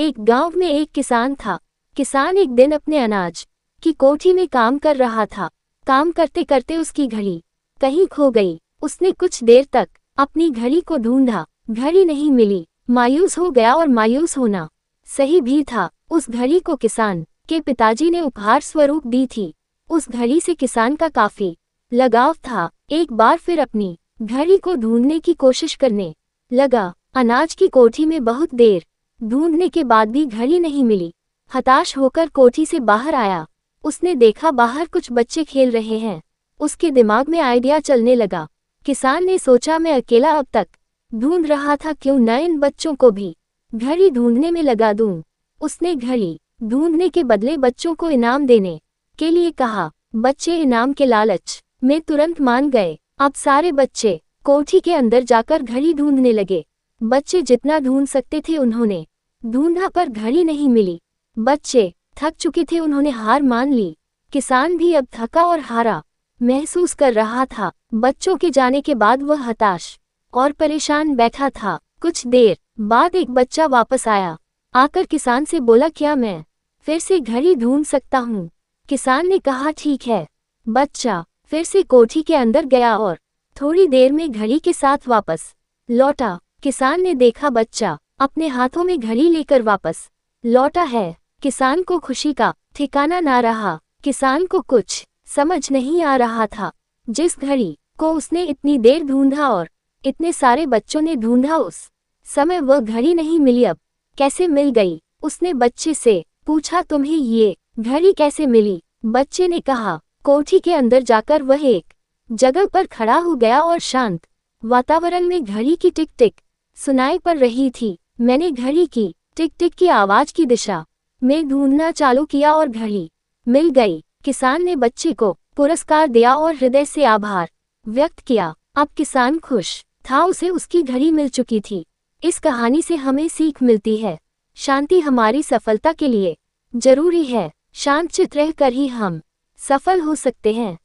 एक गांव में एक किसान था। किसान एक दिन अपने अनाज की कोठी में काम कर रहा था। काम करते करते उसकी घड़ी कहीं खो गई। उसने कुछ देर तक अपनी घड़ी को ढूंढा, घड़ी नहीं मिली। मायूस हो गया, और मायूस होना सही भी था। उस घड़ी को किसान के पिताजी ने उपहार स्वरूप दी थी। उस घड़ी से किसान का काफी लगाव था। एक बार फिर अपनी घड़ी को ढूंढने की कोशिश करने लगा। अनाज की कोठी में बहुत देर ढूंढने के बाद भी घड़ी नहीं मिली। हताश होकर कोठी से बाहर आया। उसने देखा बाहर कुछ बच्चे खेल रहे हैं। उसके दिमाग में आइडिया चलने लगा। किसान ने सोचा, मैं अकेला अब तक ढूंढ रहा था, क्यों न इन बच्चों को भी घड़ी ढूंढने में लगा दूं। उसने घड़ी ढूंढने के बदले बच्चों को इनाम देने के लिए कहा। बच्चे इनाम के लालच में तुरंत मान गए। अब सारे बच्चे कोठी के अंदर जाकर घड़ी ढूंढने लगे। बच्चे जितना ढूंढ सकते थे उन्होंने ढूंढा, पर घड़ी नहीं मिली। बच्चे थक चुके थे, उन्होंने हार मान ली। किसान भी अब थका और हारा महसूस कर रहा था। बच्चों के जाने के बाद वह हताश और परेशान बैठा था। कुछ देर बाद एक बच्चा वापस आया। आकर किसान से बोला, क्या मैं फिर से घड़ी ढूंढ सकता हूँ? किसान ने कहा, ठीक है। बच्चा फिर से कोठी के अंदर गया और थोड़ी देर में घड़ी के साथ वापस लौटा। किसान ने देखा बच्चा अपने हाथों में घड़ी लेकर वापस लौटा है। किसान को खुशी का ठिकाना ना रहा। किसान को कुछ समझ नहीं आ रहा था। जिस घड़ी को उसने इतनी देर ढूंढा और इतने सारे बच्चों ने ढूंढा, उस समय वह घड़ी नहीं मिली, अब कैसे मिल गई? उसने बच्चे से पूछा, तुम्हें ये घड़ी कैसे मिली? बच्चे ने कहा, कोठी के अंदर जाकर वह एक जगह पर खड़ा हो गया और शांत वातावरण में घड़ी की टिक टिक सुनाई पड़ रही थी। मैंने घड़ी की टिक टिक की आवाज की दिशा में ढूंढना चालू किया और घड़ी मिल गई। किसान ने बच्चे को पुरस्कार दिया और हृदय से आभार व्यक्त किया। अब किसान खुश था, उसे उसकी घड़ी मिल चुकी थी। इस कहानी से हमें सीख मिलती है, शांति हमारी सफलता के लिए जरूरी है। शांतचित्त रहकर ही हम सफल हो सकते हैं।